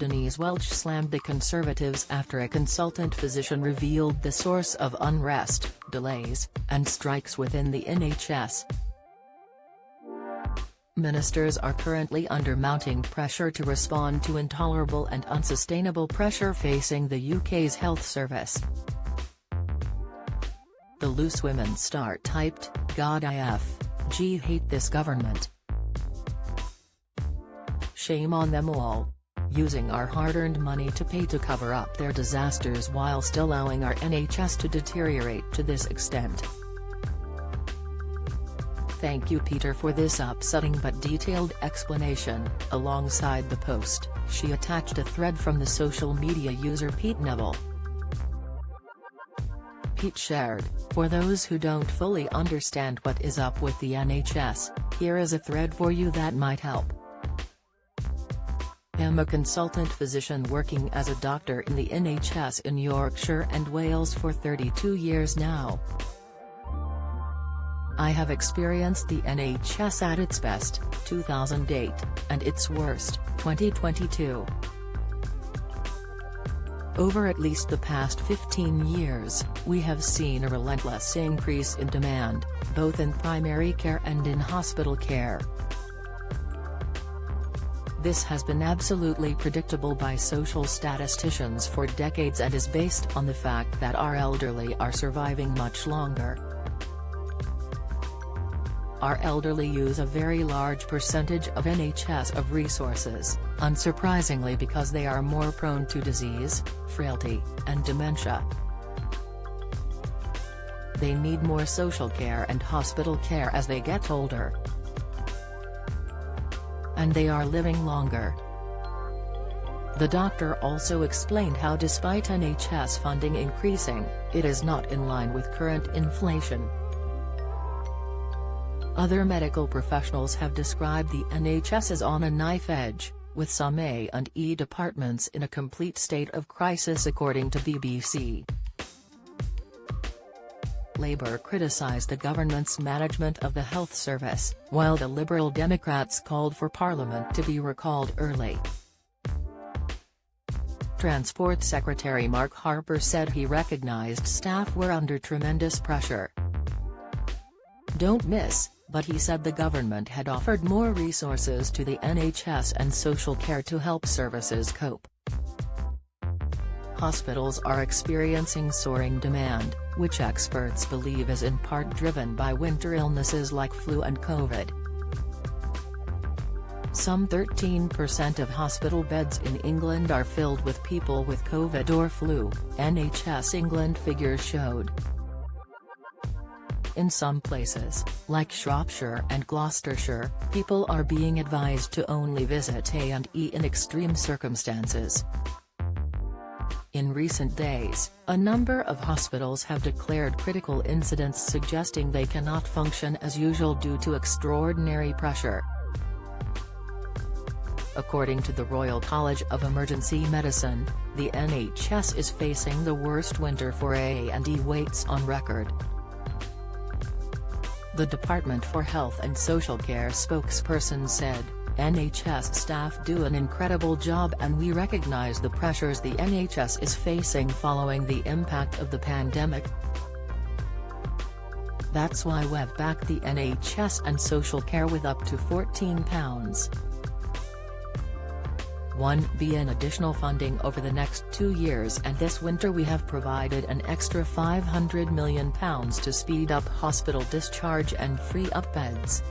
Denise Welch slammed the Conservatives after a consultant physician revealed the source of unrest, delays, and strikes within the NHS. Ministers are currently under mounting pressure to respond to intolerable and unsustainable pressure facing the UK's health service. The Loose Women star typed, "God IFG hate this government. Shame on them all. Using our hard-earned money to pay to cover up their disasters whilst allowing our NHS to deteriorate to this extent. Thank you Peter for this upsetting but detailed explanation." Alongside the post, she attached a thread from the social media user Pete Neville. Pete shared, "For those who don't fully understand what is up with the NHS, here is a thread for you that might help. I'm a consultant physician working as a doctor in the NHS in Yorkshire and Wales for 32 years now. I have experienced the NHS at its best, 2008, and its worst, 2022. Over at least the past 15 years, we have seen a relentless increase in demand, both in primary care and in hospital care. This has been absolutely predictable by social statisticians for decades and is based on the fact that our elderly are surviving much longer. Our elderly use a very large percentage of NHS resources, unsurprisingly because they are more prone to disease, frailty, and dementia. They need more social care and hospital care as they get older. And they are living longer." The doctor also explained how despite NHS funding increasing, it is not in line with current inflation. Other medical professionals have described the NHS as on a knife edge, with some A&E departments in a complete state of crisis according to BBC. Labour criticised the government's management of the health service, while the Liberal Democrats called for Parliament to be recalled early. Transport Secretary Mark Harper said he recognised staff were under tremendous pressure. "Don't miss," but he said the government had offered more resources to the NHS and social care to help services cope. Hospitals are experiencing soaring demand, which experts believe is in part driven by winter illnesses like flu and COVID. Some 13% of hospital beds in England are filled with people with COVID or flu, NHS England figures showed. In some places, like Shropshire and Gloucestershire, people are being advised to only visit A&E in extreme circumstances. In recent days, a number of hospitals have declared critical incidents suggesting they cannot function as usual due to extraordinary pressure. According to the Royal College of Emergency Medicine, the NHS is facing the worst winter for A&E waits on record. The Department for Health and Social Care spokesperson said, "NHS staff do an incredible job and we recognise the pressures the NHS is facing following the impact of the pandemic. That's why we've backed the NHS and social care with up to £14.1 billion additional funding over the next 2 years, and this winter we have provided an extra £500 million to speed up hospital discharge and free up beds."